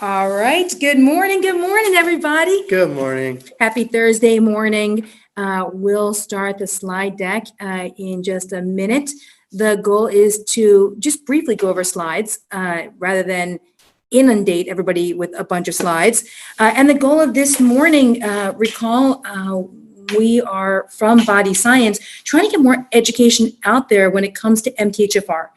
All right. Good morning, everybody. Good morning. Happy Thursday morning. We'll start the slide deck in just a minute. The goal is to just briefly go over slides rather than inundate everybody with a bunch of slides. And the goal of this morning, recall, we are from Body Science, trying to get more education out there when it comes to MTHFR.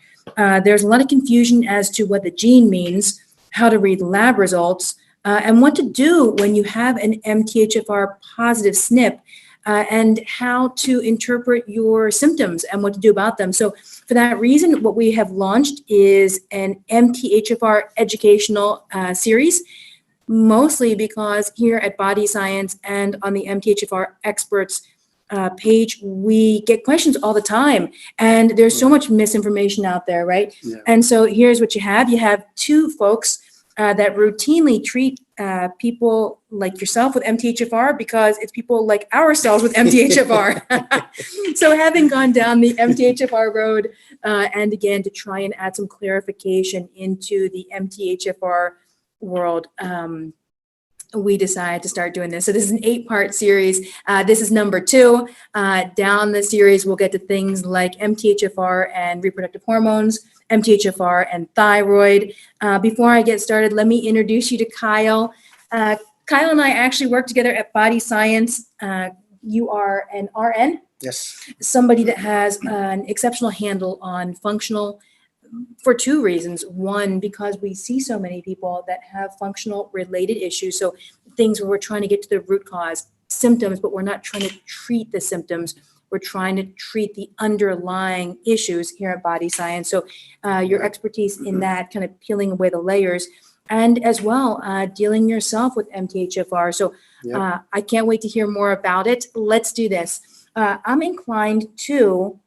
There's a lot of confusion as to what the gene means, how to read lab results, and what to do when you have an MTHFR positive SNP, and how to interpret your symptoms and what to do about them. So for that reason, what we have launched is an MTHFR educational series, mostly because here at Body Science and on the MTHFR experts page, we get questions all the time, and there's so much misinformation out there, right? Yeah. And so here's what you have. You have two folks that routinely treat people like yourself with MTHFR, because it's people like ourselves with MTHFR. So having gone down the MTHFR road, and again, to try and add some clarification into the MTHFR world, we decided to start doing this. So this is an 8-part series. This is number 2. Down the series, we'll get to things like MTHFR and reproductive hormones, MTHFR and thyroid. Before I get started, let me introduce you to Kyle. Kyle and I actually work together at Body Science. You are an RN? Yes. Somebody that has an exceptional handle on functional, for 2 reasons. One, because we see so many people that have functional related issues. So things where we're trying to get to the root cause, symptoms, but we're not trying to treat the symptoms. We're trying to treat the underlying issues here at Body Science. So your expertise in that, kind of peeling away the layers, and as well, dealing yourself with MTHFR. So I can't wait to hear more about it. Let's do this. I'm inclined to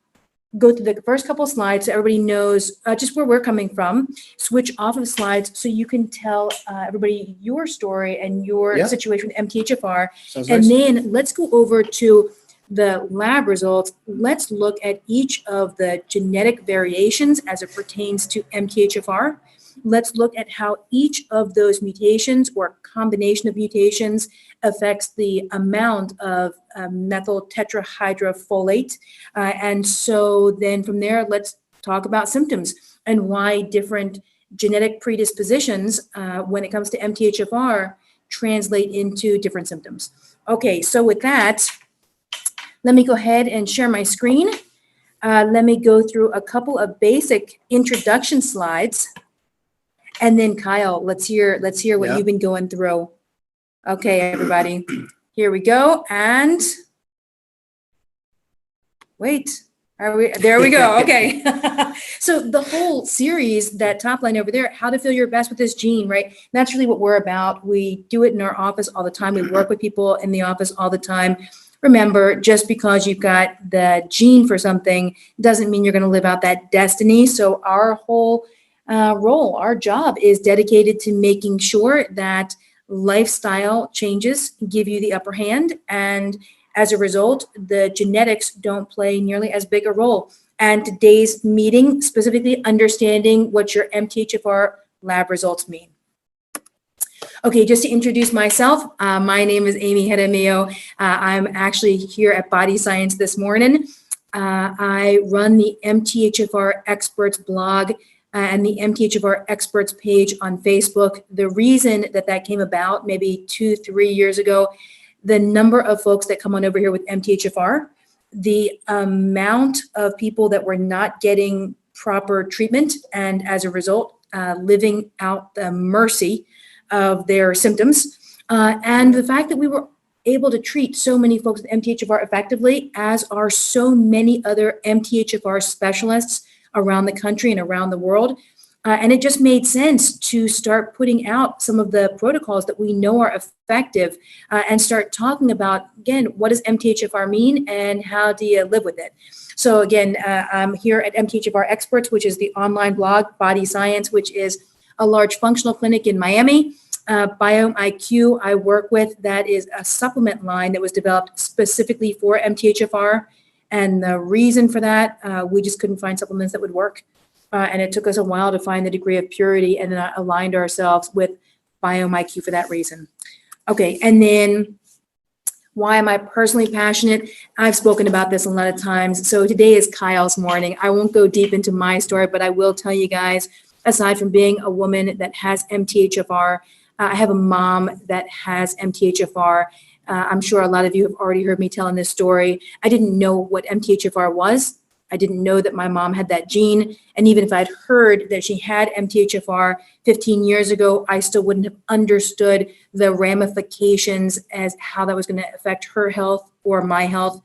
go through the first couple of slides so everybody knows just where we're coming from, switch off of slides so you can tell everybody your story and your situation with MTHFR. Sounds and nice. Then let's go over to the lab results. Let's look at each of the genetic variations as it pertains to MTHFR. Let's look at how each of those mutations or combination of mutations affects the amount of methyl tetrahydrofolate. And so then from there, let's talk about symptoms and why different genetic predispositions when it comes to MTHFR translate into different symptoms. Okay, so with that, let me go ahead and share my screen. Let me go through a couple of basic introduction slides. And then Kyle, let's hear what you've been going through. Okay, everybody, here we go. And wait, there we go. Okay. So the whole series, that top line over there, how to feel your best with this gene, right? That's really what we're about. We do it in our office all the time. We work with people in the office all the time. Remember, just because you've got the gene for something doesn't mean you're going to live out that destiny. So our whole role, our job is dedicated to making sure that lifestyle changes give you the upper hand, and as a result, the genetics don't play nearly as big a role. And today's meeting, specifically understanding what your MTHFR lab results mean. Okay, just to introduce myself, my name is Amy Hedemio. I'm actually here at Body Science this morning. I run the MTHFR Experts blog and the MTHFR Experts page on Facebook. The reason that came about maybe 2-3 years ago, the number of folks that come on over here with MTHFR, the amount of people that were not getting proper treatment, and as a result, living out the mercy of their symptoms, and the fact that we were able to treat so many folks with MTHFR effectively, as are so many other MTHFR specialists around the country and around the world. And it just made sense to start putting out some of the protocols that we know are effective, and start talking about, again, what does MTHFR mean and how do you live with it? So again, I'm here at MTHFR Experts, which is the online blog, Body Science, which is a large functional clinic in Miami. BiomeIQ I work with, that is a supplement line that was developed specifically for MTHFR. And the reason for that, we just couldn't find supplements that would work. And it took us a while to find the degree of purity, and then aligned ourselves with BiomeIQ for that reason. Okay, and then why am I personally passionate? I've spoken about this a lot of times. So today is Kyle's morning. I won't go deep into my story, but I will tell you guys, aside from being a woman that has MTHFR, I have a mom that has MTHFR. I'm sure a lot of you have already heard me telling this story. I didn't know what MTHFR was. I didn't know that my mom had that gene. And even if I'd heard that she had MTHFR 15 years ago, I still wouldn't have understood the ramifications as how that was going to affect her health or my health.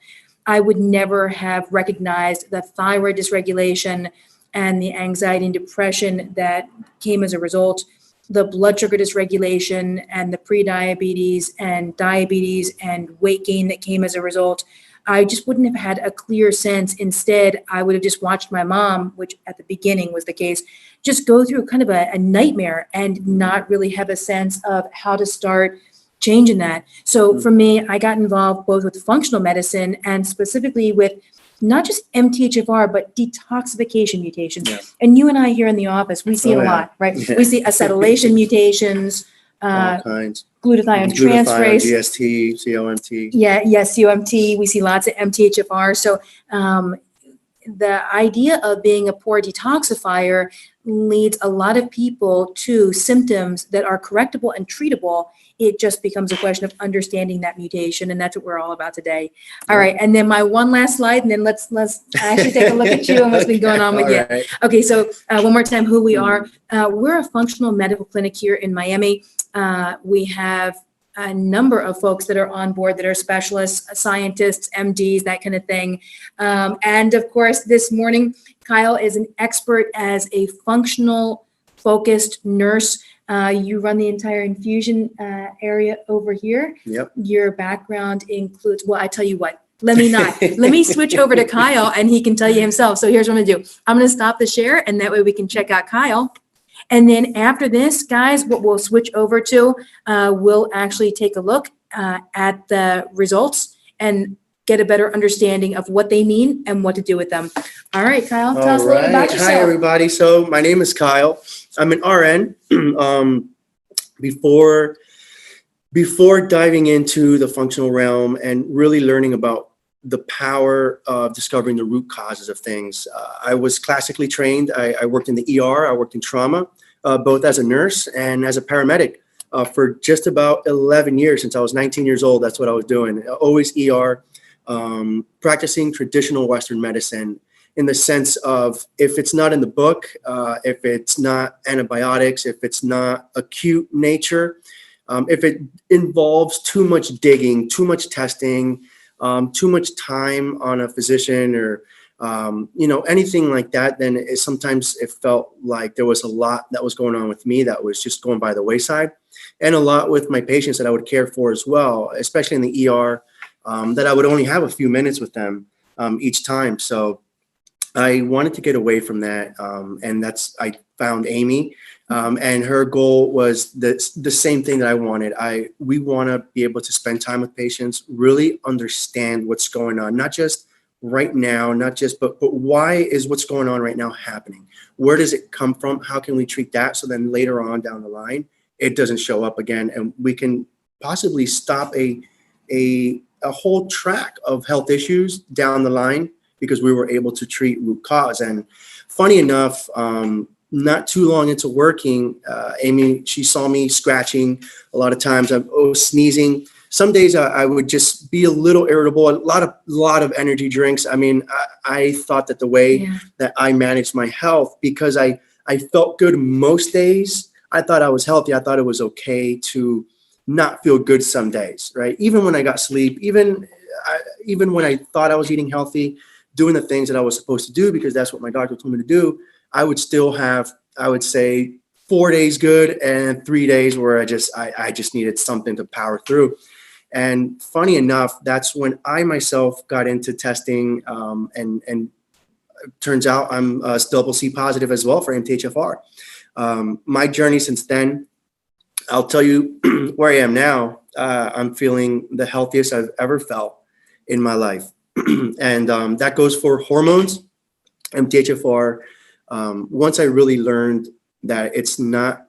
I would never have recognized the thyroid dysregulation and the anxiety and depression that came as a result, the blood sugar dysregulation and the prediabetes and diabetes and weight gain that came as a result. I just wouldn't have had a clear sense. Instead, I would have just watched my mom, which at the beginning was the case, just go through kind of a nightmare and not really have a sense of how to start changing that. So for me, I got involved both with functional medicine and specifically with not just MTHFR, but detoxification mutations. Yeah. And you and I here in the office, we see a lot, right? Yeah. We see acetylation mutations, all kinds. Glutathione transferase, GST, COMT. Yeah, yes, COMT. We see lots of MTHFR. So the idea of being a poor detoxifier leads a lot of people to symptoms that are correctable and treatable. It just becomes a question of understanding that mutation, and that's what we're all about today. All right, and then my one last slide, and then let's actually take a look at you and what's been going on with you. Right. Okay, so one more time, who we are. We're a functional medical clinic here in Miami. We have a number of folks that are on board that are specialists, scientists, MDs, that kind of thing. And of course, this morning, Kyle is an expert as a functional focused nurse. You run the entire infusion area over here. Yep. Your background includes, well, I tell you what, let me switch over to Kyle and he can tell you himself. So here's what I'm gonna do. I'm gonna stop the share and that way we can check out Kyle. And then after this, guys, what we'll switch over to, we'll actually take a look at the results and get a better understanding of what they mean and what to do with them. All right, Kyle, tell us a little bit about yourself. Hi, everybody. So my name is Kyle. I'm an RN. Before diving into the functional realm and really learning about the power of discovering the root causes of things, I was classically trained. I worked in the ER. I worked in trauma, both as a nurse and as a paramedic for just about 11 years. Since I was 19 years old, that's what I was doing. Always ER, practicing traditional Western medicine in the sense of if it's not in the book, if it's not antibiotics, if it's not acute nature, if it involves too much digging, too much testing, too much time on a physician or, anything like that, then sometimes it felt like there was a lot that was going on with me that was just going by the wayside, and a lot with my patients that I would care for as well, especially in the ER, that I would only have a few minutes with them each time. So I wanted to get away from that, and I found Amy, and her goal was the same thing that I wanted. We want to be able to spend time with patients, really understand what's going on, not just right now, but why is what's going on right now happening? Where does it come from? How can we treat that so then later on down the line it doesn't show up again, and we can possibly stop a whole track of health issues down the line because we were able to treat root cause. And funny enough, not too long into working, Amy, she saw me scratching a lot of times. I was sneezing. Some days I would just be a little irritable, a lot of energy drinks. I mean, I thought that the way that I managed my health, because I felt good most days, I thought I was healthy. I thought it was okay to not feel good some days, right? Even when I got sleep, even when I thought I was eating healthy, doing the things that I was supposed to do because that's what my doctor told me to do, I would still have, I would say, 4 days good and 3 days where I just needed something to power through. And funny enough, that's when I myself got into testing, and it turns out I'm still C positive as well for MTHFR. My journey since then, I'll tell you where I am now. I'm feeling the healthiest I've ever felt in my life. And that goes for hormones, MTHFR. Once I really learned that it's not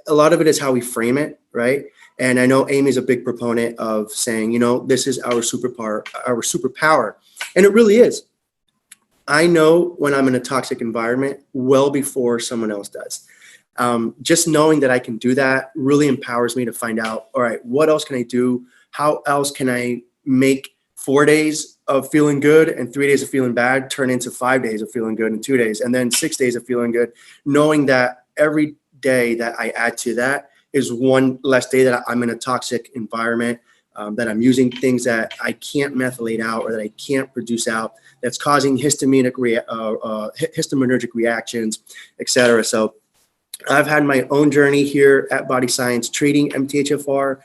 a lot of it is how we frame it, right? And I know Amy's a big proponent of saying, you know, this is our superpower, and it really is. I know when I'm in a toxic environment well before someone else does. Just knowing that I can do that really empowers me to find out, all right, what else can I do? How else can I make 4 days of feeling good and 3 days of feeling bad turn into 5 days of feeling good and 2 days, and then 6 days of feeling good, knowing that every day that I add to that is one less day that I'm in a toxic environment, that I'm using things that I can't methylate out or that I can't produce out, that's causing histaminergic reactions, et cetera. So I've had my own journey here at Body Science treating MTHFR,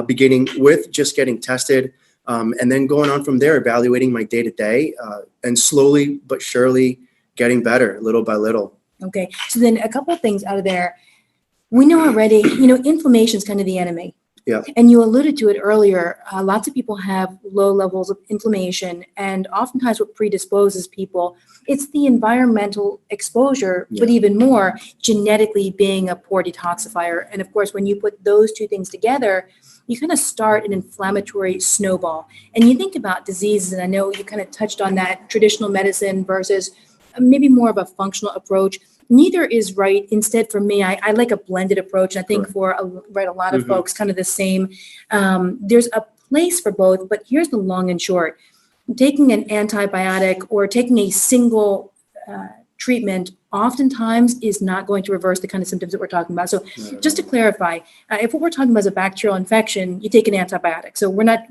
beginning with just getting tested, and then going on from there, evaluating my day-to-day, and slowly but surely getting better little by little. Okay, so then a couple of things out of there. We know already, inflammation is kind of the enemy. Yeah. And you alluded to it earlier. Lots of people have low levels of inflammation, and oftentimes what predisposes people, it's the environmental exposure, but even more genetically being a poor detoxifier. And of course, when you put those two things together, you kind of start an inflammatory snowball. And you think about diseases, and I know you kind of touched on that, traditional medicine versus maybe more of a functional approach. Neither is right. Instead, for me, I like a blended approach. I think for a lot of folks, kind of the same. There's a place for both, but here's the long and short. Taking an antibiotic or taking a single treatment oftentimes is not going to reverse the kind of symptoms that we're talking about. So just to clarify, if what we're talking about is a bacterial infection, you take an antibiotic. So we're not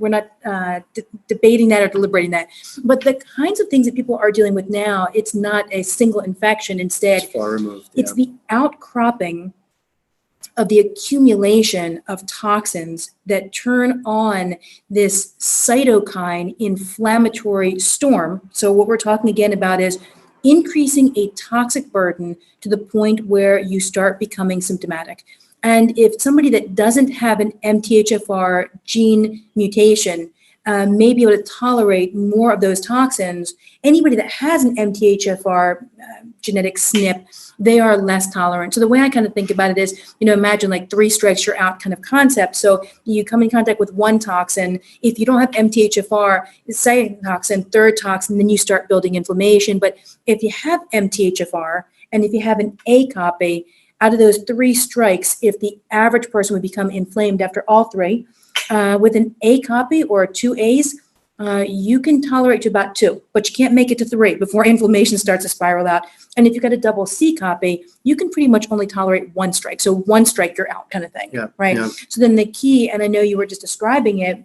debating that or deliberating that. But the kinds of things that people are dealing with now, it's not a single infection. Instead, It's far removed. It's the outcropping of the accumulation of toxins that turn on this cytokine inflammatory storm. So what we're talking again about is increasing a toxic burden to the point where you start becoming symptomatic. And if somebody that doesn't have an MTHFR gene mutation may be able to tolerate more of those toxins, anybody that has an MTHFR genetic SNP, they are less tolerant. So the way I kind of think about it is, imagine like 3 strikes you're out kind of concept. So you come in contact with one toxin. If you don't have MTHFR, second toxin, third toxin, then you start building inflammation. But if you have MTHFR and if you have an A copy, out of those 3 strikes, if the average person would become inflamed after all 3, with an A copy or 2 A's, you can tolerate to about 2, but you can't make it to 3 before inflammation starts to spiral out. And if you've got a double C copy, you can pretty much only tolerate 1 strike. So 1 strike, you're out kind of thing, right? Yeah. So then the key, and I know you were just describing it,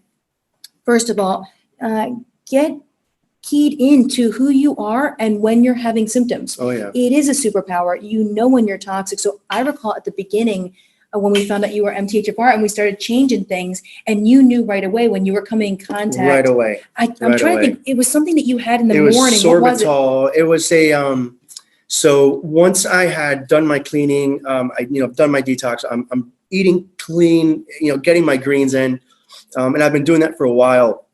first of all, get keyed into who you are and when you're having symptoms. Oh, yeah. It is a superpower. You know when you're toxic. So I recall at the beginning, when we found out you were MTHFR and we started changing things, and you knew right away when you were coming in contact. Right away. I'm trying to think. It was something that you had in the morning. What was sorbitol. It was a so once I had done my cleaning, I've done my detox. I'm eating clean, getting my greens in, and I've been doing that for a while.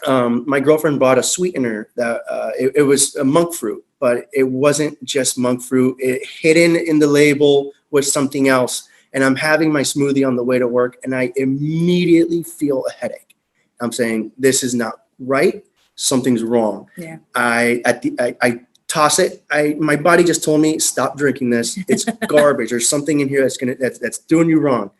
My girlfriend bought a sweetener that it was a monk fruit, but it wasn't just monk fruit. Hidden in the label was something else. And I'm having my smoothie on the way to work, and I immediately feel a headache. I'm saying, this is not right. Something's wrong. Yeah. I toss it. My body just told me, stop drinking this. It's garbage. There's something in here that's doing you wrong.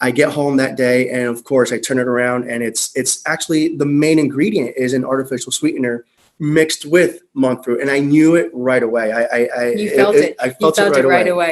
I get home that day, and of course I turn it around, and it's actually the main ingredient is an artificial sweetener mixed with monk fruit, and I knew it right away. I felt it right away.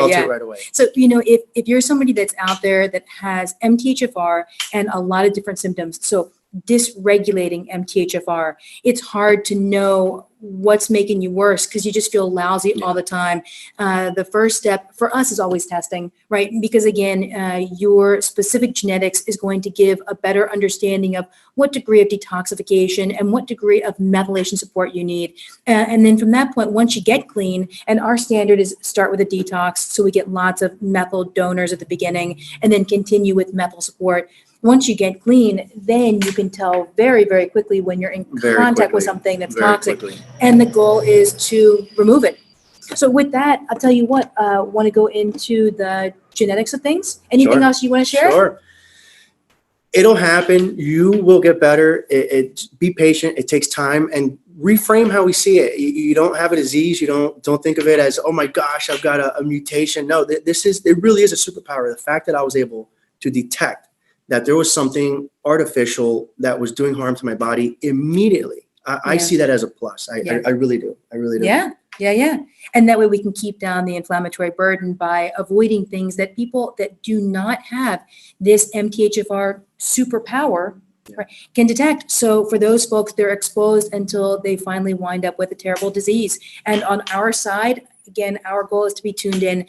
So if you're somebody that's out there that has MTHFR and a lot of different symptoms, so dysregulating MTHFR, it's hard to know what's making you worse because you just feel lousy all the time. The first step for us is always testing, right? Because again, your specific genetics is going to give a better understanding of what degree of detoxification and what degree of methylation support you need. And then from that point, once you get clean, and our standard is start with a detox, so we get lots of methyl donors at the beginning and then continue with methyl support. Once you get clean, then you can tell very, very quickly when you're in contact with something that's toxic. And the goal is to remove it. So with that, I'll tell you what, want to go into the genetics of things? Anything Sure. else you want to share? Sure. It'll happen. You will get better. Be patient. It takes time, and reframe how we see it. You don't have a disease. You don't think of it as, oh my gosh, I've got a mutation. No, it really is a superpower. The fact that I was able to detect that there was something artificial that was doing harm to my body immediately. I see that as a plus. I really do. I really do. Yeah. And that way we can keep down the inflammatory burden by avoiding things that people that do not have this MTHFR superpower can detect. So for those folks, they're exposed until they finally wind up with a terrible disease. And on our side, again, our goal is to be tuned in,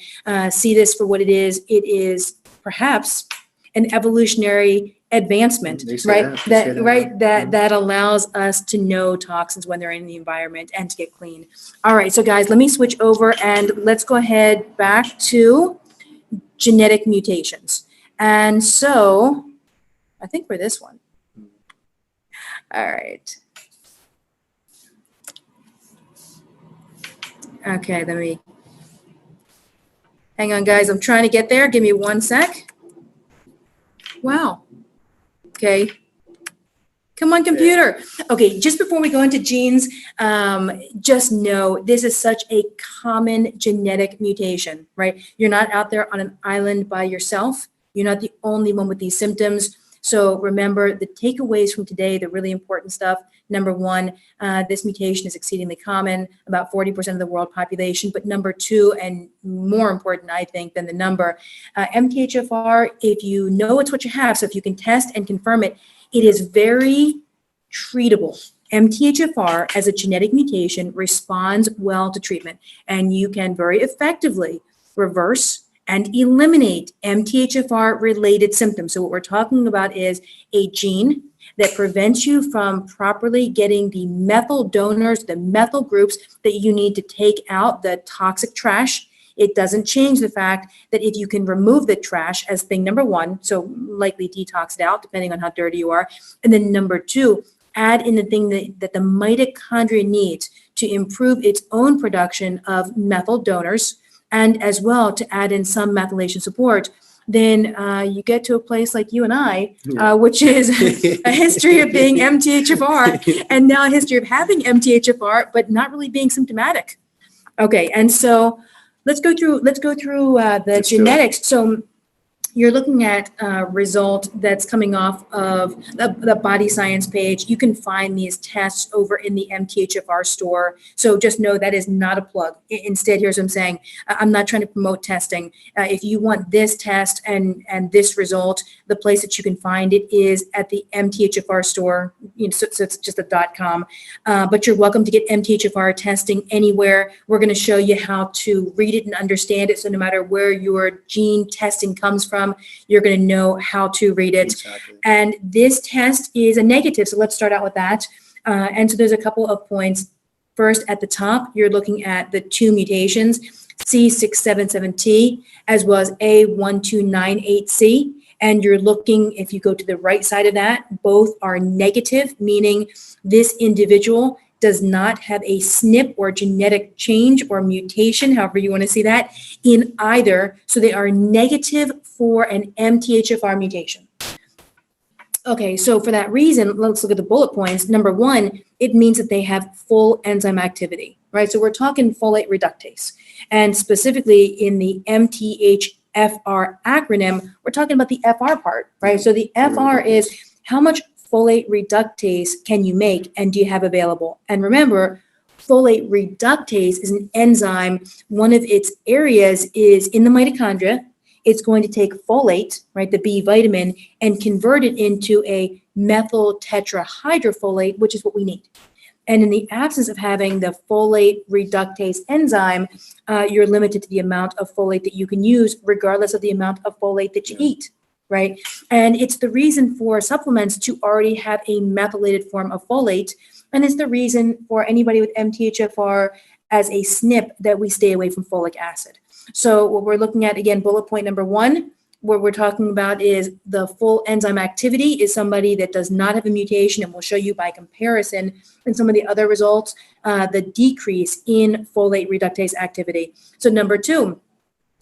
see this for what it is. It is perhaps an evolutionary advancement, right? That allows us to know toxins when they're in the environment and to get clean. All right, so guys, let me switch over and let's go ahead back to genetic mutations. And so I think for this one. All right. Okay, let me, hang on guys, I'm trying to get there. Give me 1 sec. Wow. Okay. Come on, computer. Okay, just before we go into genes, just know this is such a common genetic mutation, right? You're not out there on an island by yourself. You're not the only one with these symptoms. So remember the takeaways from today, the really important stuff. Number one, this mutation is exceedingly common, about 40% of the world population. But number two, and more important, I think, than the number, MTHFR, if you know it's what you have, so if you can test and confirm it, it is very treatable. MTHFR as a genetic mutation responds well to treatment, and you can very effectively reverse and eliminate MTHFR related symptoms. So what we're talking about is a gene that prevents you from properly getting the methyl donors, the methyl groups that you need to take out the toxic trash. It doesn't change the fact that if you can remove the trash as thing number one, so likely detox it out depending on how dirty you are. And then number two, add in the thing that the mitochondria needs to improve its own production of methyl donors, and as well to add in some methylation support, then you get to a place like you and I, which is a history of being MTHFR, and now a history of having MTHFR, but not really being symptomatic. Okay, and so let's go through the genetics. So you're looking at a result that's coming off of the Body Science page. You can find these tests over in the MTHFR store. So just know that is not a plug. Instead, here's what I'm saying. I'm not trying to promote testing. If you want this test and this result, the place that you can find it is at the MTHFR store. So it's just a .com. But you're welcome to get MTHFR testing anywhere. We're going to show you how to read it and understand it. So no matter where your gene testing comes from, you're going to know how to read it. Exactly. And this test is a negative. So let's start out with that. And so there's a couple of points. First, at the top, you're looking at the two mutations, C677T, as well as A1298C. And you're looking, if you go to the right side of that, both are negative, meaning this individual does not have a SNP or genetic change or mutation, however you want to see that, in either. So they are negative for an MTHFR mutation. Okay, so for that reason, let's look at the bullet points. Number one, it means that they have full enzyme activity, right? So we're talking folate reductase. And specifically in the MTHFR acronym, we're talking about the FR part, right? So the FR is how much folate reductase can you make and do you have available? And remember, folate reductase is an enzyme. One of its areas is in the mitochondria. It's going to take folate, right, the B vitamin, and convert it into a methyl tetrahydrofolate, which is what we need. And in the absence of having the folate reductase enzyme, you're limited to the amount of folate that you can use, regardless of the amount of folate that you eat. Right? And it's the reason for supplements to already have a methylated form of folate. And it's the reason for anybody with MTHFR as a SNP that we stay away from folic acid. So what we're looking at, again, bullet point number one, what we're talking about is the full enzyme activity is somebody that does not have a mutation, and we'll show you by comparison in some of the other results, the decrease in folate reductase activity. So number two,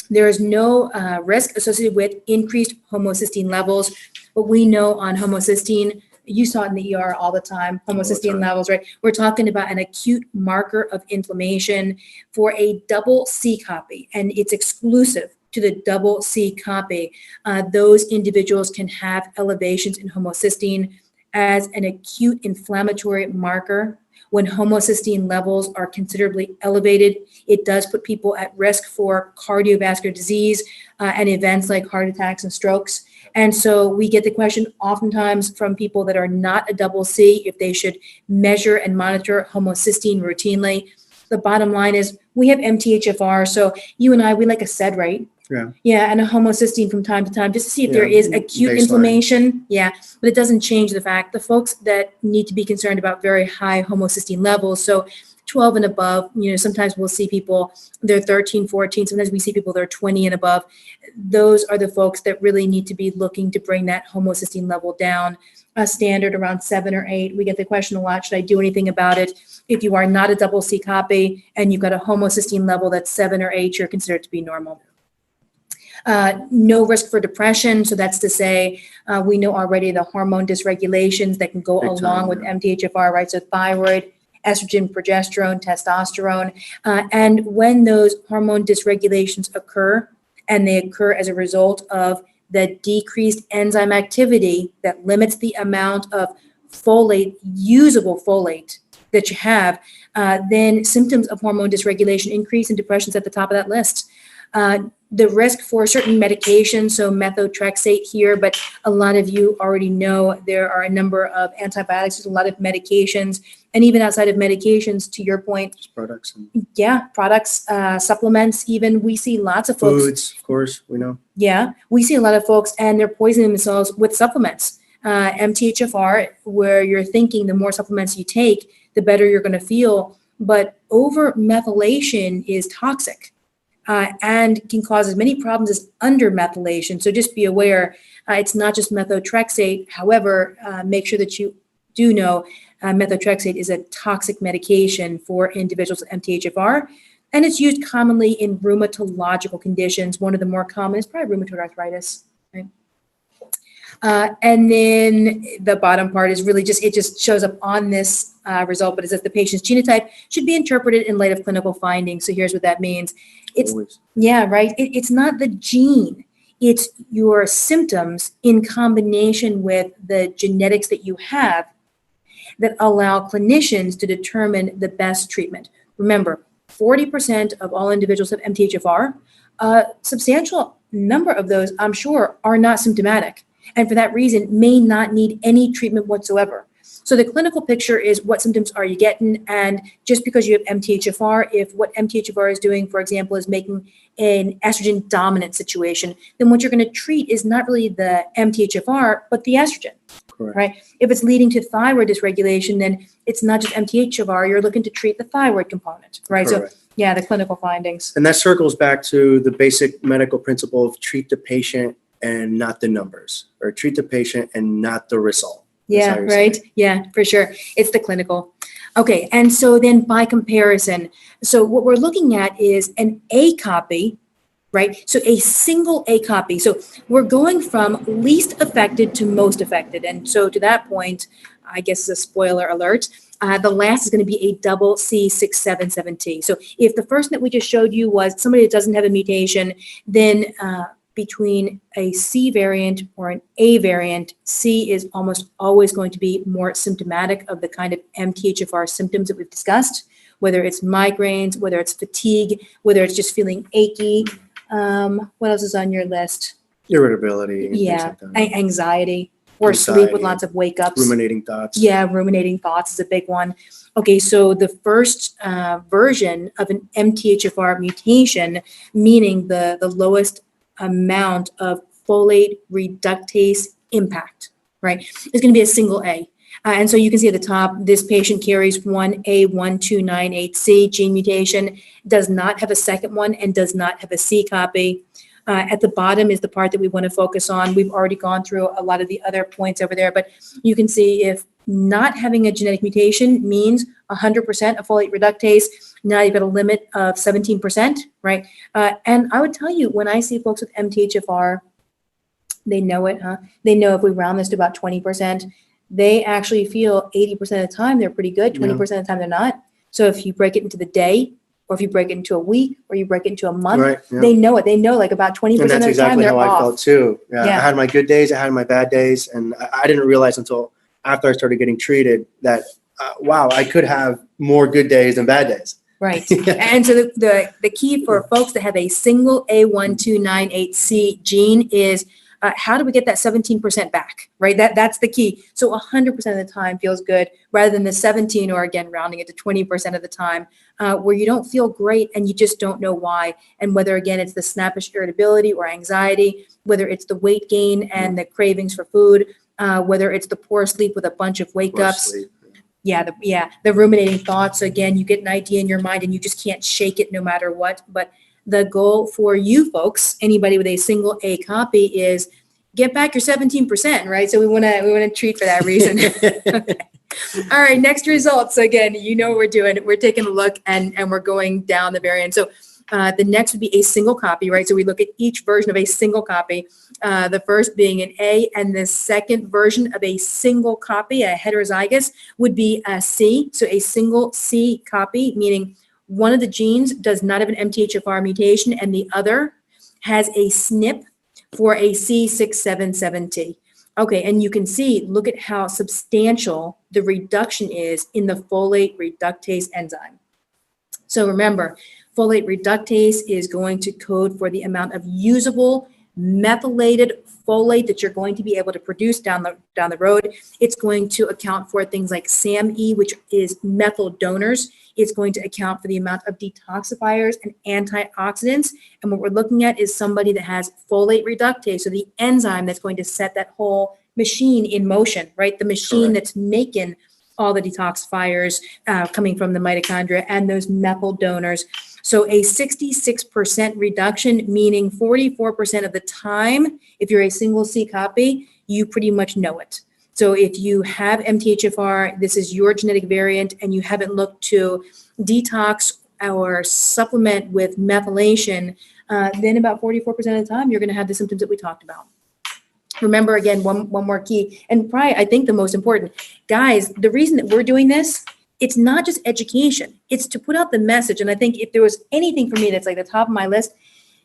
there is no risk associated with increased homocysteine levels. What we know on homocysteine, you saw it in the ER all the time, homocysteine levels, right? We're talking about an acute marker of inflammation for a double C copy, and it's exclusive to the double C copy. Those individuals can have elevations in homocysteine as an acute inflammatory marker. When homocysteine levels are considerably elevated, it does put people at risk for cardiovascular disease and events like heart attacks and strokes. And so we get the question oftentimes from people that are not a double C if they should measure and monitor homocysteine routinely. The bottom line is we have MTHFR. So you and I, we like a SED rate. Yeah, and a homocysteine from time to time, just to see if there is acute inflammation. Yeah, but it doesn't change the fact the folks that need to be concerned about very high homocysteine levels, so 12 and above, sometimes we'll see people, they're 13, 14, sometimes we see people, they're 20 and above. Those are the folks that really need to be looking to bring that homocysteine level down. A standard around 7 or 8. We get the question a lot, should I do anything about it? If you are not a double C copy and you've got a homocysteine level that's 7 or 8, you're considered to be normal. No risk for depression. So that's to say, we know already the hormone dysregulations that can go along with MTHFR, right? So thyroid, estrogen, progesterone, testosterone. And when those hormone dysregulations occur, and they occur as a result of the decreased enzyme activity that limits the amount of folate, usable folate that you have, then symptoms of hormone dysregulation increase, and depression's at the top of that list. The risk for certain medications, so methotrexate here, but a lot of you already know there are a number of antibiotics, there's a lot of medications, and even outside of medications, to your point. Products. Products, supplements even. We see lots of folks. Foods, of course, we know. Yeah, we see a lot of folks, and they're poisoning themselves with supplements. MTHFR, where you're thinking the more supplements you take, the better you're going to feel, but over methylation is toxic. And can cause as many problems as under methylation. So just be aware, it's not just methotrexate. However, make sure that you do know methotrexate is a toxic medication for individuals with MTHFR, and it's used commonly in rheumatological conditions. One of the more common is probably rheumatoid arthritis, right? And then the bottom part is really it just shows up on this result, but it says the patient's genotype should be interpreted in light of clinical findings. So here's what that means. It's not the gene, it's your symptoms in combination with the genetics that you have that allow clinicians to determine the best treatment. Remember, 40% of all individuals have MTHFR. A substantial number of those, I'm sure, are not symptomatic, and for that reason may not need any treatment whatsoever. So the clinical picture is what symptoms are you getting, and just because you have MTHFR, if what MTHFR is doing, for example, is making an estrogen dominant situation, then what you're going to treat is not really the MTHFR, but the estrogen. Correct. Right? If it's leading to thyroid dysregulation, then it's not just MTHFR, you're looking to treat the thyroid component, right? Correct. So yeah, the clinical findings. And that circles back to the basic medical principle of treat the patient and not the numbers, or treat the patient and not the result. Yeah, right. Yeah, for sure. It's the clinical. Okay, and so then by comparison, so what we're looking at is an A copy, right? So a single A copy. So we're going from least affected to most affected. And so to that point, I guess it's a spoiler alert, the last is going to be a double C677T. So if the first that we just showed you was somebody that doesn't have a mutation, then between a C variant or an A variant, C is almost always going to be more symptomatic of the kind of MTHFR symptoms that we've discussed, whether it's migraines, whether it's fatigue, whether it's just feeling achy. What else is on your list? Irritability. Yeah, like anxiety, or sleep with lots of wake ups. Ruminating thoughts. Yeah, ruminating thoughts is a big one. Okay, so the first version of an MTHFR mutation, meaning the lowest amount of folate reductase impact, right, is going to be a single A. And so you can see at the top, this patient carries 1A1298C gene mutation, does not have a second one, and does not have a C copy. At the bottom is the part that we want to focus on. We've already gone through a lot of the other points over there, but you can see if not having a genetic mutation means 100% of folate reductase, now you've got a limit of 17%, right? And I would tell you, when I see folks with MTHFR, they know it, huh? They know if we round this to about 20%, they actually feel 80% of the time they're pretty good, 20% of the time they're not. So if you break it into the day, or if you break it into a week, or you break it into a month, Right, yeah. they know it. They know like about 20% And of that's the time exactly they're how I off. felt too. Yeah, Yeah. I had my good days, I had my bad days, and I didn't realize until after I started getting treated that, wow, I could have more good days than bad days. Right. And so the key for folks that have a single A1298C gene is how do we get that 17% back, right? That's the key. So 100% of the time feels good rather than the 17, or again, rounding it to 20% of the time where you don't feel great and you just don't know why. And whether, again, it's the snappish irritability or anxiety, whether it's the weight gain and the cravings for food, whether it's the poor sleep with a bunch of wake ups. The ruminating thoughts. So again, you get an idea in your mind and you just can't shake it no matter what. But the goal for you folks, anybody with a single A copy, is get back your 17%, right? So we want to treat for that reason. Okay. All right, next results. So again, you know what we're doing. We're taking a look and we're going down the variant. So the next would be a single copy, right? So we look at each version of a single copy. The first being an A, and the second version of a single copy, a heterozygous, would be a C. So a single C copy, meaning one of the genes does not have an MTHFR mutation and the other has a SNP for a C677T. Okay, and you can see, look at how substantial the reduction is in the folate reductase enzyme. So remember, folate reductase is going to code for the amount of usable methylated folate that you're going to be able to produce down the road. It's going to account for things like SAMe, which is methyl donors. It's going to account for the amount of detoxifiers and antioxidants. And what we're looking at is somebody that has folate reductase, so the enzyme that's going to set that whole machine in motion, right? The machine that's making all the detoxifiers coming from the mitochondria and those methyl donors. So a 66% reduction, meaning 44% of the time, if you're a single C copy, you pretty much know it. So if you have MTHFR, this is your genetic variant, and you haven't looked to detox or supplement with methylation, then about 44% of the time, you're going to have the symptoms that we talked about. Remember, again, one more key, and probably I think the most important. Guys, the reason that we're doing this, it's not just education. It's to put out the message. And I think if there was anything for me that's like the top of my list,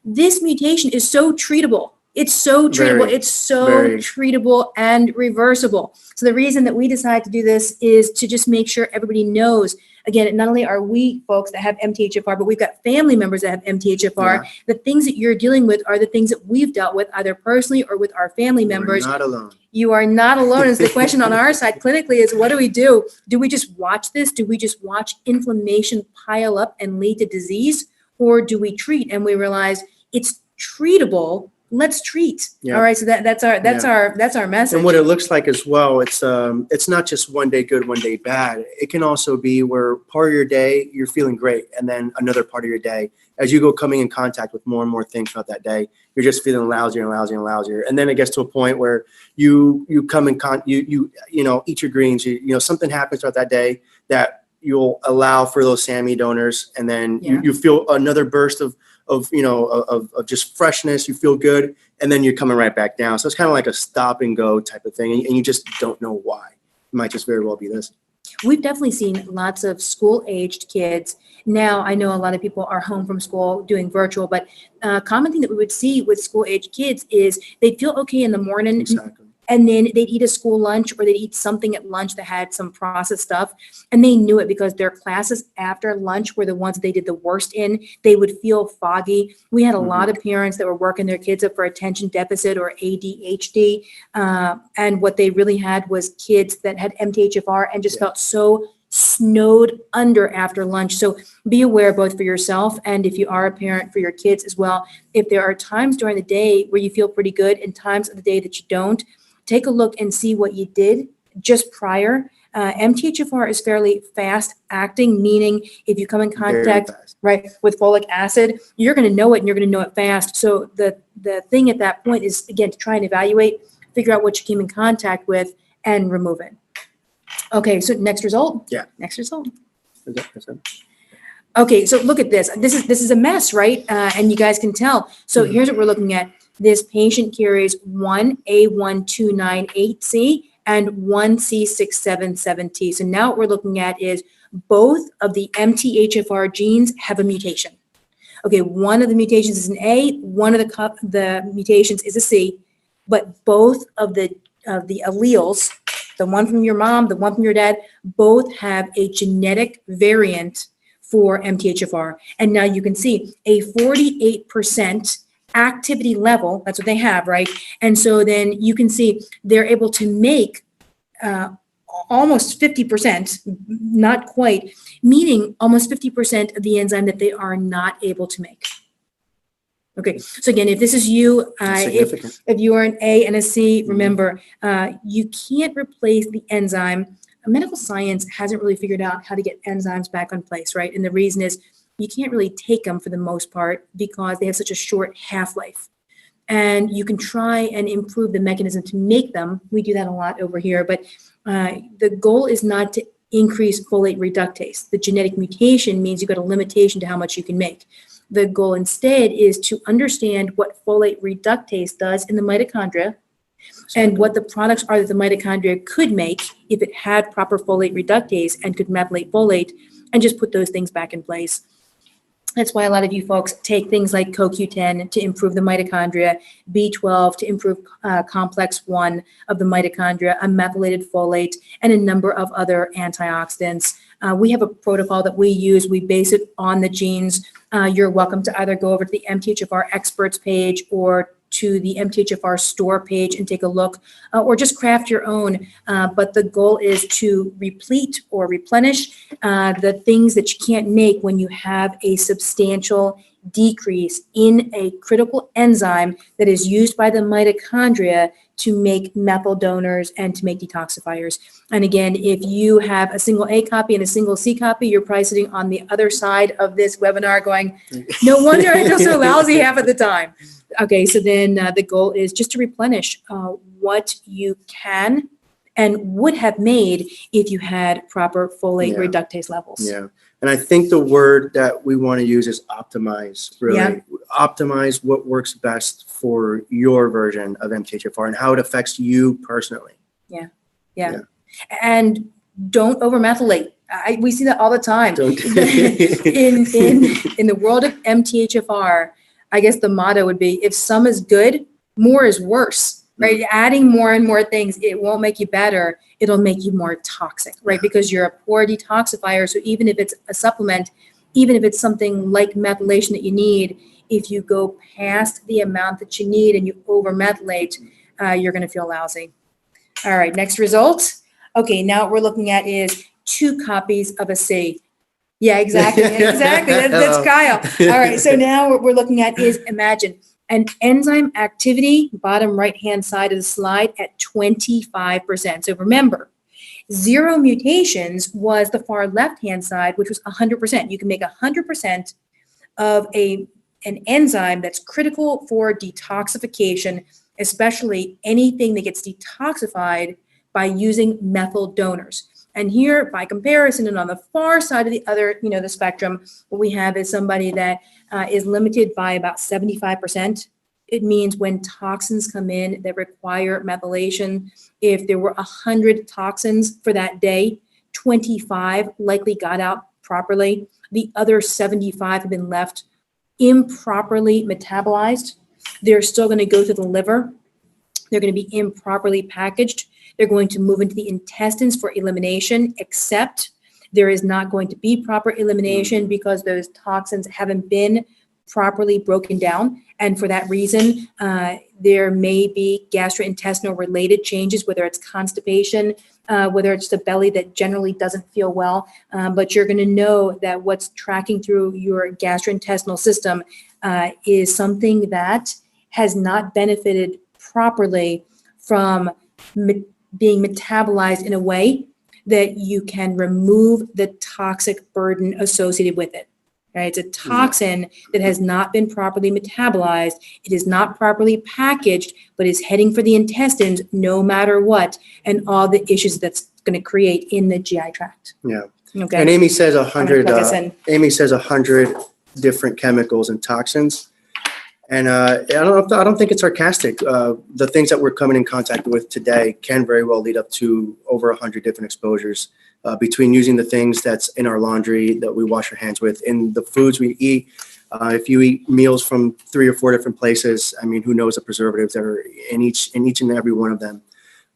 this mutation is so treatable. It's so treatable. It's so treatable and reversible. So the reason that we decided to do this is to just make sure everybody knows, again, not only are we folks that have MTHFR, but we've got family members that have MTHFR. Yeah. The things that you're dealing with are the things that we've dealt with either personally or with our family members. You're not alone. You are not alone. Is the question on our side clinically is, what do we do? Do we just watch this? Do we just watch inflammation pile up and lead to disease? Or do we treat and we realize it's treatable? Let's treat. Yeah. All right. So that's our message. And what it looks like as well, it's not just one day good, one day bad. It can also be where part of your day you're feeling great, and then another part of your day, as you go coming in contact with more and more things throughout that day, you're just feeling lousier and lousier and lousier. And then it gets to a point where you come in you eat your greens, something happens throughout that day that you'll allow for those SAMe donors, and then you feel another burst of just freshness. You feel good, and then you're coming right back down. So it's kind of like a stop and go type of thing, and you just don't know why. It might just very well be this. We've definitely seen lots of school-aged kids. Now, I know a lot of people are home from school doing virtual, but a common thing that we would see with school-aged kids is they'd feel okay in the morning. Exactly. And then they'd eat a school lunch, or they'd eat something at lunch that had some processed stuff. And they knew it because their classes after lunch were the ones they did the worst in. They would feel foggy. We had a lot of parents that were working their kids up for attention deficit or ADHD. And what they really had was kids that had MTHFR and just felt so snowed under after lunch. So be aware both for yourself and if you are a parent, for your kids as well. If there are times during the day where you feel pretty good and times of the day that you don't, take a look and see what you did just prior. MTHFR is fairly fast acting, meaning if you come in contact, right? With folic acid, you're going to know it and you're going to know it fast. So the thing at that point is, again, to try and evaluate, figure out what you came in contact with and remove it. Okay, so next result. Yeah. Next result. Is that- Okay, so look at this. This is a mess, right? And you guys can tell. So here's what we're looking at. This patient carries one A1298C and one C677T. So now what we're looking at is both of the MTHFR genes have a mutation. Okay, one of the mutations is an A, one of the mutations is a C, but both of the alleles, the one from your mom, the one from your dad, both have a genetic variant for MTHFR. And now you can see a 48% activity level, that's what they have, right? And so then you can see they're able to make almost 50%, not quite, meaning almost 50% of the enzyme that they are not able to make. Okay, so again, if this is you, Significant. if you are an A and a C, remember, you can't replace the enzyme. Medical science hasn't really figured out how to get enzymes back on place, right? And the reason is you can't really take them for the most part because they have such a short half-life. And you can try and improve the mechanism to make them. We do that a lot over here, but the goal is not to increase folate reductase. The genetic mutation means you've got a limitation to how much you can make. The goal instead is to understand what folate reductase does in the mitochondria and what the products are that the mitochondria could make if it had proper folate reductase and could methylate folate, and just put those things back in place. That's why a lot of you folks take things like CoQ10 to improve the mitochondria, B12 to improve complex 1 of the mitochondria, a methylated folate, and a number of other antioxidants. We have a protocol that we use. We base it on the genes. You're welcome to either go over to the MTHFR experts page or to the MTHFR store page and take a look, or just craft your own. But the goal is to replete or replenish the things that you can't make when you have a substantial decrease in a critical enzyme that is used by the mitochondria to make methyl donors and to make detoxifiers. And again, if you have a single A copy and a single C copy, you're probably sitting on the other side of this webinar going, no wonder I feel so lousy half of the time. Okay, so then the goal is just to replenish what you can and would have made if you had proper folate reductase levels. Yeah, and I think the word that we want to use is optimize, really. Yeah. Optimize what works best for your version of MTHFR and how it affects you personally. Yeah. And don't overmethylate. We see that all the time. in the world of MTHFR, I guess the motto would be, if some is good, more is worse, right? Adding more and more things, it won't make you better. It'll make you more toxic, right? Because you're a poor detoxifier. So even if it's a supplement, even if it's something like methylation that you need, if you go past the amount that you need and you over-methylate, you're going to feel lousy. All right, next result. Okay, now what we're looking at is 2 copies of a C. Yeah, exactly. That's Kyle. All right, so now what we're looking at is, imagine an enzyme activity, bottom right-hand side of the slide, at 25%. So remember, 0 mutations was the far left-hand side, which was 100%. You can make 100% of an enzyme that's critical for detoxification, especially anything that gets detoxified by using methyl donors. And here, by comparison, and on the far side of the other, the spectrum, what we have is somebody that is limited by about 75%. It means when toxins come in that require methylation, if there were 100 toxins for that day, 25 likely got out properly. The other 75 have been left improperly metabolized. They're still going to go to the liver. They're going to be improperly packaged. They're going to move into the intestines for elimination, except there is not going to be proper elimination because those toxins haven't been properly broken down. And for that reason, there may be gastrointestinal related changes, whether it's constipation, whether it's the belly that generally doesn't feel well. But you're going to know that what's tracking through your gastrointestinal system is something that has not benefited properly from being metabolized in a way that you can remove the toxic burden associated with it. right? It's a toxin that has not been properly metabolized. It is not properly packaged, but is heading for the intestines no matter what, and all the issues that's going to create in the GI tract. Yeah. Okay. And Amy says 100. Like I said. Amy says 100 different chemicals and toxins. And I don't think it's sarcastic. The things that we're coming in contact with today can very well lead up to over 100 different exposures between using the things that's in our laundry that we wash our hands with, in the foods we eat. If you eat meals from 3 or 4 different places, I mean, who knows the preservatives that are in each and every one of them.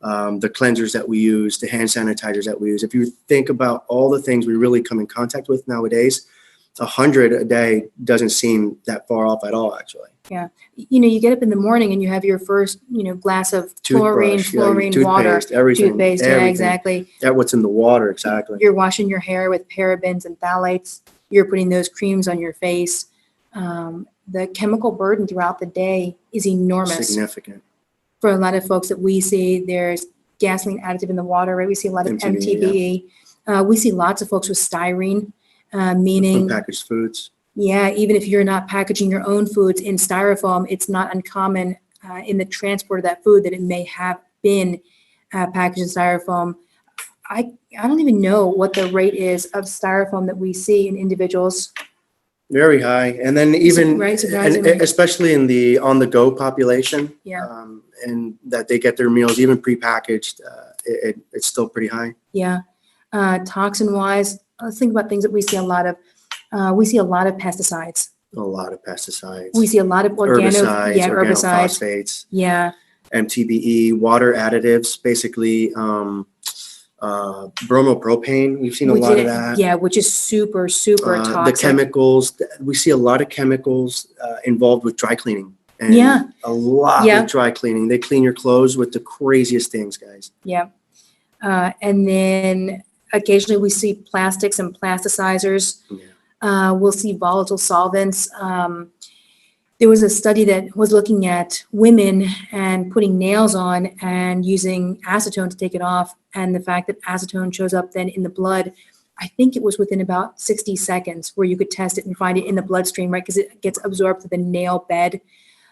The cleansers that we use, the hand sanitizers that we use. If you think about all the things we really come in contact with nowadays, 100 a day doesn't seem that far off at all, actually. Yeah. You get up in the morning and you have your first, glass of fluorine Toothbrush, water, toothpaste, everything. toothpaste. Yeah, exactly. Yeah, what's in the water, exactly. You're washing your hair with parabens and phthalates. You're putting those creams on your face. The chemical burden throughout the day is enormous. Significant. For a lot of folks that we see, there's gasoline additive in the water, right? We see a lot of MTBE. We see lots of folks with styrene, meaning from packaged foods. Yeah, even if you're not packaging your own foods in styrofoam, it's not uncommon in the transport of that food that it may have been packaged in styrofoam. I don't even know what the rate is of styrofoam that we see in individuals. Very high. And then even, Right, and especially in the on-the-go population, Yeah. And that they get their meals even prepackaged, it's still pretty high. Yeah. Toxin-wise, let's think about things that we see a lot of. We see a lot of pesticides. A lot of pesticides. We see a lot of herbicides, herbicides. organophosphates, Yeah. MTBE, water additives, basically bromopropane. We've seen a lot of that. Yeah, which is super, super toxic. The chemicals, we see a lot of chemicals involved with dry cleaning. And Yeah. a lot with dry cleaning. They clean your clothes with the craziest things, guys. Yeah. And then occasionally we see plastics and plasticizers. Yeah. We'll see volatile solvents. There was a study that was looking at women and putting nails on and using acetone to take it off. And the fact that acetone shows up then in the blood, I think it was within about 60 seconds where you could test it and find it in the bloodstream, right? Because it gets absorbed to the nail bed.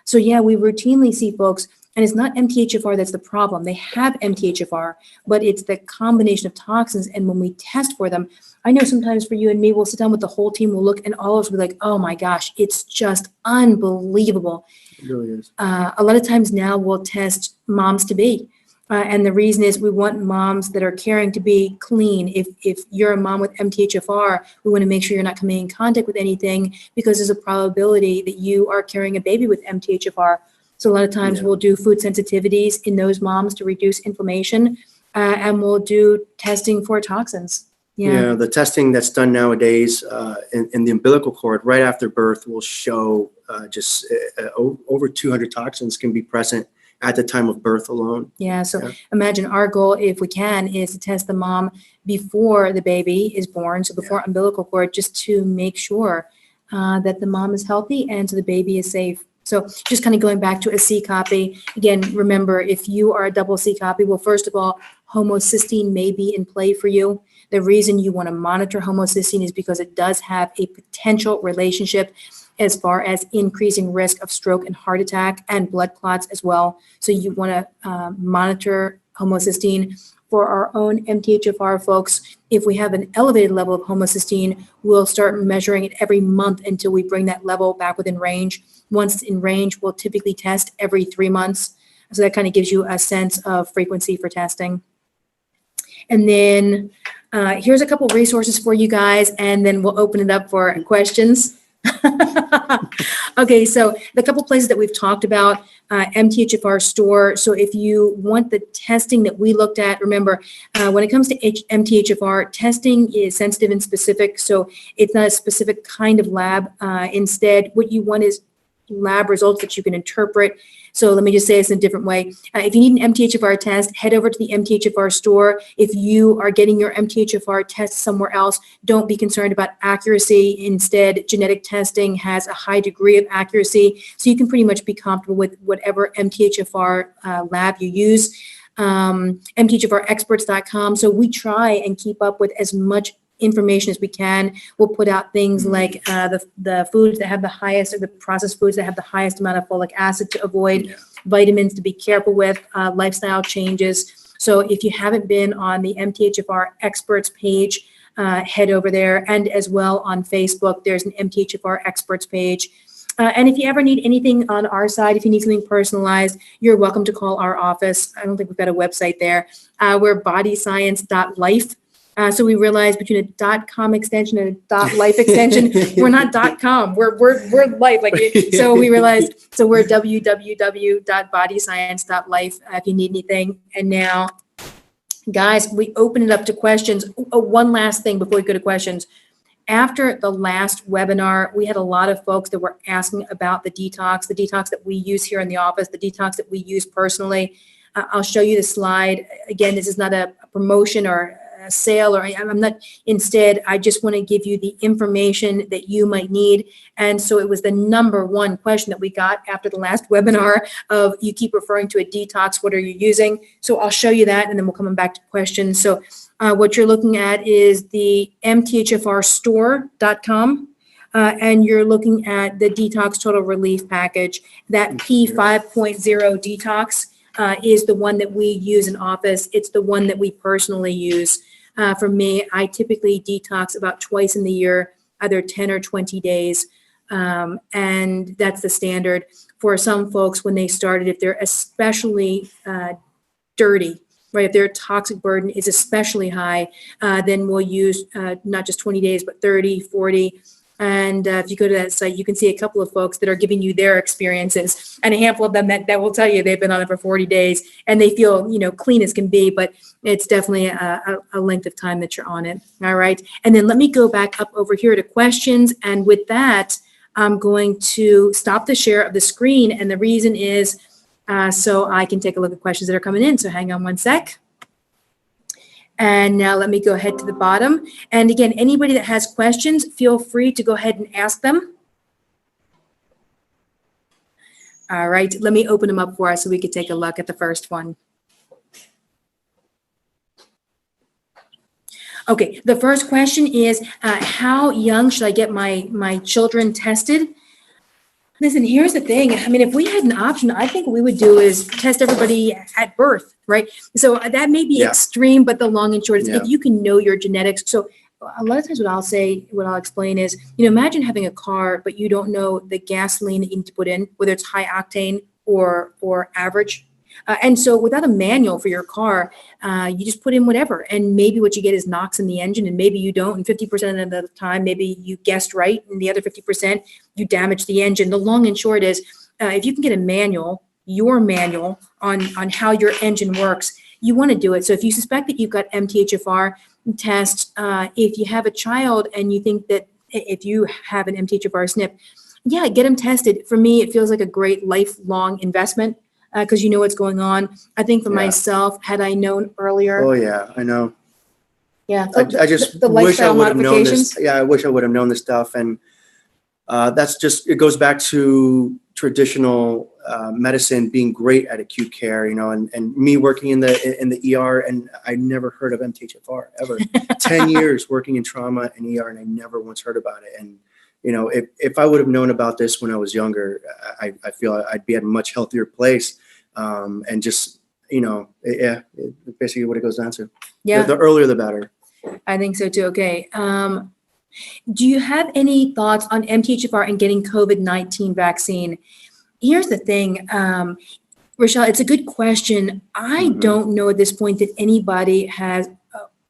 So yeah, we routinely see folks, and it's not MTHFR that's the problem. They have MTHFR, but it's the combination of toxins. And when we test for them, I know sometimes for you and me, we'll sit down with the whole team, we'll look, and all of us will be like, oh my gosh, it's just unbelievable. It really is. A lot of times now we'll test moms to be. And the reason is we want moms that are caring to be clean. If you're a mom with MTHFR, we want to make sure you're not coming in contact with anything because there's a probability that you are carrying a baby with MTHFR. So a lot of times we'll do food sensitivities in those moms to reduce inflammation, and we'll do testing for toxins. Yeah, the testing that's done nowadays in the umbilical cord right after birth will show over 200 toxins can be present at the time of birth alone. Yeah, so imagine our goal, if we can, is to test the mom before the baby is born, so before umbilical cord, just to make sure that the mom is healthy and so the baby is safe. So just kind of going back to a C copy, again, remember, if you are a double C copy, well, first of all, homocysteine may be in play for you. The reason you want to monitor homocysteine is because it does have a potential relationship as far as increasing risk of stroke and heart attack and blood clots as well. So you want to monitor homocysteine. For our own MTHFR folks, if we have an elevated level of homocysteine, we'll start measuring it every month until we bring that level back within range. Once it's in range, we'll typically test every 3 months. So that kind of gives you a sense of frequency for testing. And then here's a couple resources for you guys, and then we'll open it up for questions. Okay, so the couple places that we've talked about, MTHFR store. So if you want the testing that we looked at, remember, when it comes to MTHFR, testing is sensitive and specific. So it's not a specific kind of lab. Instead, what you want is lab results that you can interpret. So let me just say this in a different way. If you need an MTHFR test, head over to the MTHFR store. If you are getting your MTHFR test somewhere else, don't be concerned about accuracy. Instead, genetic testing has a high degree of accuracy. So you can pretty much be comfortable with whatever MTHFR lab you use. MTHFRexperts.com. So we try and keep up with as much information as we can. We'll put out things like the foods that have the highest, or the processed foods that have the highest amount of folic acid to avoid, vitamins to be careful with, lifestyle changes. So if you haven't been on the MTHFR experts page, head over there, and as well on Facebook, there's an MTHFR experts page. And if you ever need anything on our side, if you need something personalized, you're welcome to call our office. I don't think we've got a website there. We're bodyscience.life. So we realized between a .com extension and a .life extension, we're not .com, we're life. Like, so we realized, so we're www.bodyscience.life if you need anything. And now, guys, we open it up to questions. Oh, one last thing before we go to questions. After the last webinar, we had a lot of folks that were asking about the detox that we use here in the office, the detox that we use personally. I'll show you the slide. Again, this is not a promotion or a sale, or I'm not, instead, I just want to give you the information that you might need. And so it was the number one question that we got after the last webinar of, you keep referring to a detox, what are you using? So I'll show you that, and then we'll come back to questions. So what you're looking at is the MTHFRstore.com, and you're looking at the Detox Total Relief Package. That P5.0 detox is the one that we use in office. It's the one that we personally use. For me, I typically detox about twice in the year, either 10 or 20 days. And that's the standard. For some folks, when they started, if they're especially dirty, right, if their toxic burden is especially high, then we'll use not just 20 days, but 30, 40. And if you go to that site, you can see a couple of folks that are giving you their experiences, and a handful of them that will tell you they've been on it for 40 days and they feel, you know, clean as can be, but it's definitely a length of time that you're on it. All right. And then let me go back up over here to questions. And with that, I'm going to stop the share of the screen. And the reason is so I can take a look at questions that are coming in. So hang on one sec. And now let me go ahead to the bottom. And again, anybody that has questions, feel free to go ahead and ask them. All right, let me open them up for us so we could take a look at the first one. Okay, the first question is, how young should I get my children tested? Listen, here's the thing. I mean, if we had an option, I think what we would do is test everybody at birth, right? So that may be extreme, but the long and short is if you can know your genetics. So a lot of times what I'll explain is, you know, imagine having a car, but you don't know the gasoline that you need to put in, whether it's high octane or average. And so without a manual for your car, you just put in whatever. And maybe what you get is knocks in the engine, and maybe you don't. And 50% of the time, maybe you guessed right. And the other 50%, you damage the engine. The long and short is, if you can get a manual, your manual on how your engine works, you want to do it. So if you suspect that you've got MTHFR, test. If you have a child and you think that if you have an MTHFR SNP, get them tested. For me, it feels like a great lifelong investment. Because you know what's going on. I think for myself, had I known earlier. Oh yeah, I know. Yeah, I just the wish I lifestyle would have known modifications. this. Yeah, I wish I would have known this stuff. And that's just, it goes back to traditional medicine being great at acute care, you know, and me working in the ER, and I never heard of MTHFR ever. 10 years working in trauma and ER, and I never once heard about it. And you know, if I would have known about this when I was younger, I feel I'd be at a much healthier place. And just, you know, basically what it goes down to. Yeah. The earlier, the better. I think so too. Okay. Do you have any thoughts on MTHFR and getting COVID-19 vaccine? Here's the thing, Rochelle, it's a good question. I don't know at this point that anybody has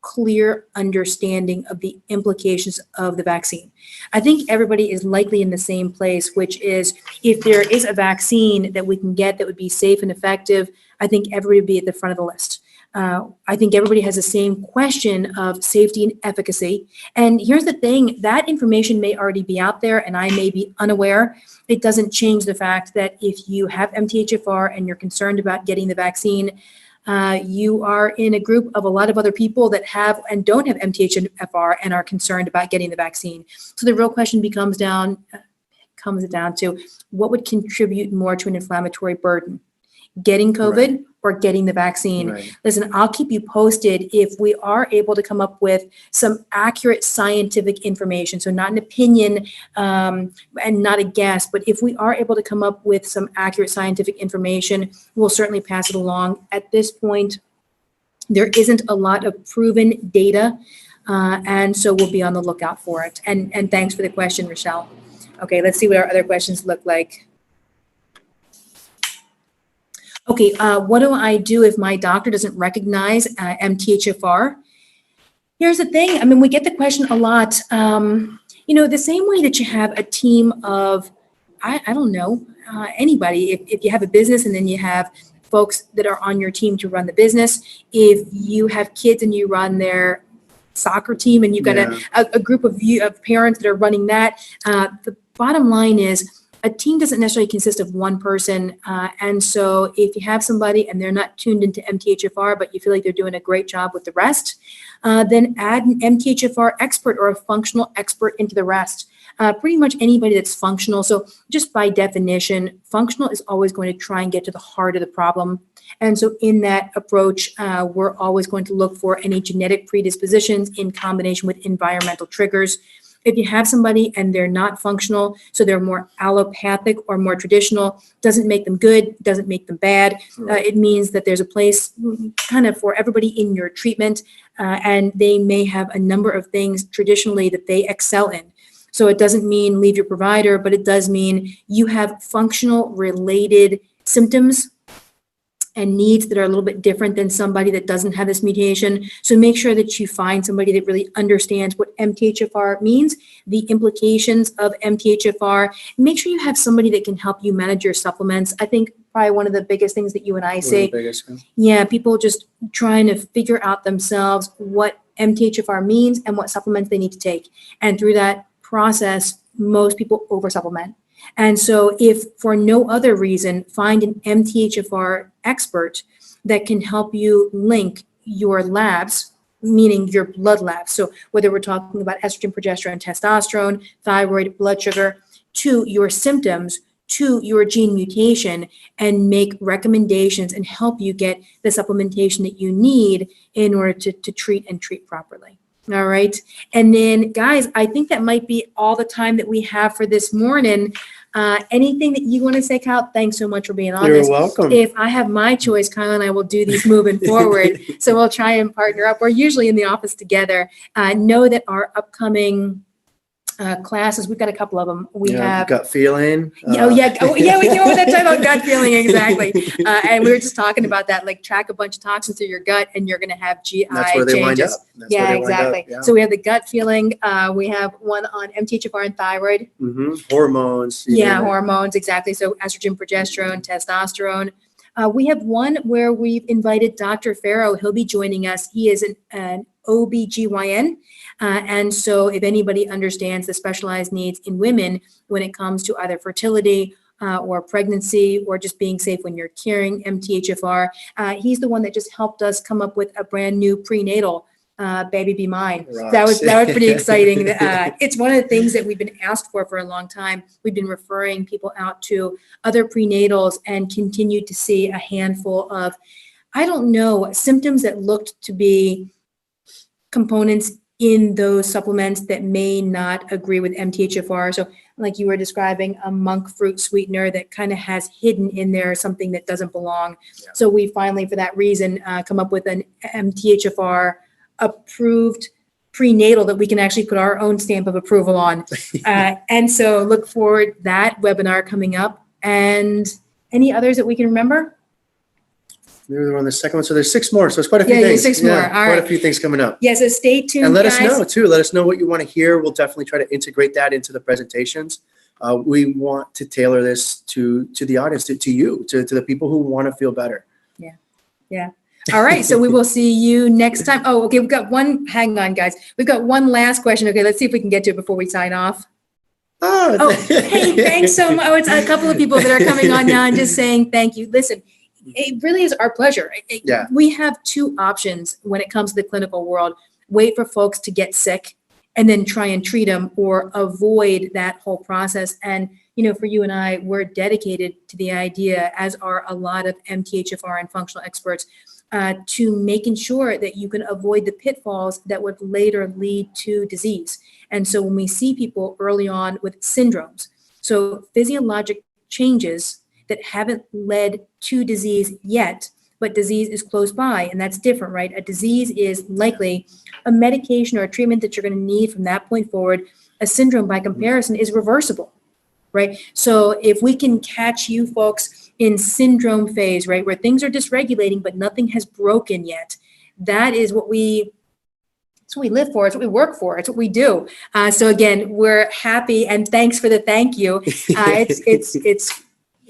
clear understanding of the implications of the vaccine. I think everybody is likely in the same place, which is if there is a vaccine that we can get that would be safe and effective, I think everybody would be at the front of the list. I think everybody has the same question of safety and efficacy. And here's the thing, that information may already be out there and I may be unaware. It doesn't change the fact that if you have MTHFR and you're concerned about getting the vaccine, you are in a group of a lot of other people that have and don't have MTHFR and are concerned about getting the vaccine. So the real question comes down to what would contribute more to an inflammatory burden, getting COVID or or getting the vaccine. Right. Listen, I'll keep you posted if we are able to come up with some accurate scientific information. So not an opinion and not a guess, but if we are able to come up with some accurate scientific information, we'll certainly pass it along. At this point, there isn't a lot of proven data, and so we'll be on the lookout for it. And thanks for the question, Rochelle. Okay, let's see what our other questions look like. Okay, what do I do if my doctor doesn't recognize MTHFR? Here's the thing. I mean, we get the question a lot. You know, the same way that you have a team of, I don't know, anybody. If you have a business and then you have folks that are on your team to run the business, if you have kids and you run their soccer team and you've got a group of parents that are running that, the bottom line is, a team doesn't necessarily consist of one person. And so if you have somebody and they're not tuned into MTHFR, but you feel like they're doing a great job with the rest, then add an MTHFR expert or a functional expert into the rest. Pretty much anybody that's functional. So just by definition, functional is always going to try and get to the heart of the problem. And so in that approach, we're always going to look for any genetic predispositions in combination with environmental triggers. If you have somebody and they're not functional, so they're more allopathic or more traditional, doesn't make them good, doesn't make them bad. It means that there's a place kind of for everybody in your treatment, and they may have a number of things traditionally that they excel in. So it doesn't mean leave your provider, but it does mean you have functional related symptoms and needs that are a little bit different than somebody that doesn't have this mutation. So make sure that you find somebody that really understands what MTHFR means, the implications of MTHFR. Make sure you have somebody that can help you manage your supplements. I think probably one of the biggest things that you and I say, people just trying to figure out themselves what MTHFR means and what supplements they need to take. And through that process, most people over-supplement. And so if for no other reason, find an MTHFR expert that can help you link your labs, meaning your blood labs. So whether we're talking about estrogen, progesterone, testosterone, thyroid, blood sugar, to your symptoms, to your gene mutation, and make recommendations and help you get the supplementation that you need in order to treat and treat properly. All right. And then, guys, I think that might be all the time that we have for this morning. Anything that you want to say, Kyle? Thanks so much for being on this. You're welcome. If I have my choice, Kyle and I will do these moving forward. So we'll try and partner up. We're usually in the office together. Know that our upcoming classes, we've got a couple of them. We have gut feeling. we do all that time about gut feeling, exactly. And we were just talking about that, like track a bunch of toxins through your gut and you're going to have GI That's where they changes. wind up. That's Exactly. Yeah. So we have the gut feeling. We have one on MTHFR and thyroid. Hormones. Hormones, exactly. So estrogen, progesterone, testosterone. We have one where we've invited Dr. Farrow. He'll be joining us. He is an OBGYN. And so if anybody understands the specialized needs in women when it comes to either fertility or pregnancy or just being safe when you're carrying MTHFR, he's the one that just helped us come up with a brand new prenatal Baby Be Mine. That was pretty exciting. It's one of the things that we've been asked for a long time. We've been referring people out to other prenatals and continued to see a handful of, I don't know, symptoms that looked to be components in those supplements that may not agree with MTHFR. So like you were describing, a monk fruit sweetener that kind of has hidden in there something that doesn't belong. Yeah. So we finally, for that reason, come up with an MTHFR approved prenatal that we can actually put our own stamp of approval on. And so look forward to that webinar coming up. And any others that we can remember? We were on the second one, so there's 6 more. So it's quite a few things. 6 more. All quite a few things coming up. Yeah, so stay tuned, and let guys. us know too. Let us know what you want to hear. We'll definitely try to integrate that into the presentations. We want to tailor this to the audience, to you, to the people who want to feel better. Yeah. All right, so we will see you next time. Oh, okay, we've got one. Hang on, guys. We've got one last question. Okay, let's see if we can get to it before we sign off. Oh, hey, thanks so much. Oh, it's a couple of people that are coming on now and just saying thank you. Listen, it really is our pleasure. We have 2 options when it comes to the clinical world. Wait for folks to get sick and then try and treat them, or avoid that whole process. And for you and I, we're dedicated to the idea, as are a lot of MTHFR and functional experts, to making sure that you can avoid the pitfalls that would later lead to disease. And so when we see people early on with syndromes, so physiologic changes that haven't led to disease yet, but disease is close by, and that's different, right? A disease is likely a medication or a treatment that you're going to need from that point forward. A syndrome, by comparison, is reversible, right? So if we can catch you folks in syndrome phase, right, where things are dysregulating, but nothing has broken yet, that is what we live for. It's what we work for. It's what we do. So again, we're happy, and thanks for the thank you.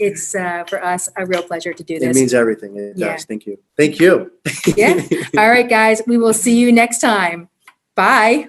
It's for us a real pleasure to do this. It means everything. It Yeah. does. Thank you. Thank you. Yeah. All right, guys. We will see you next time. Bye.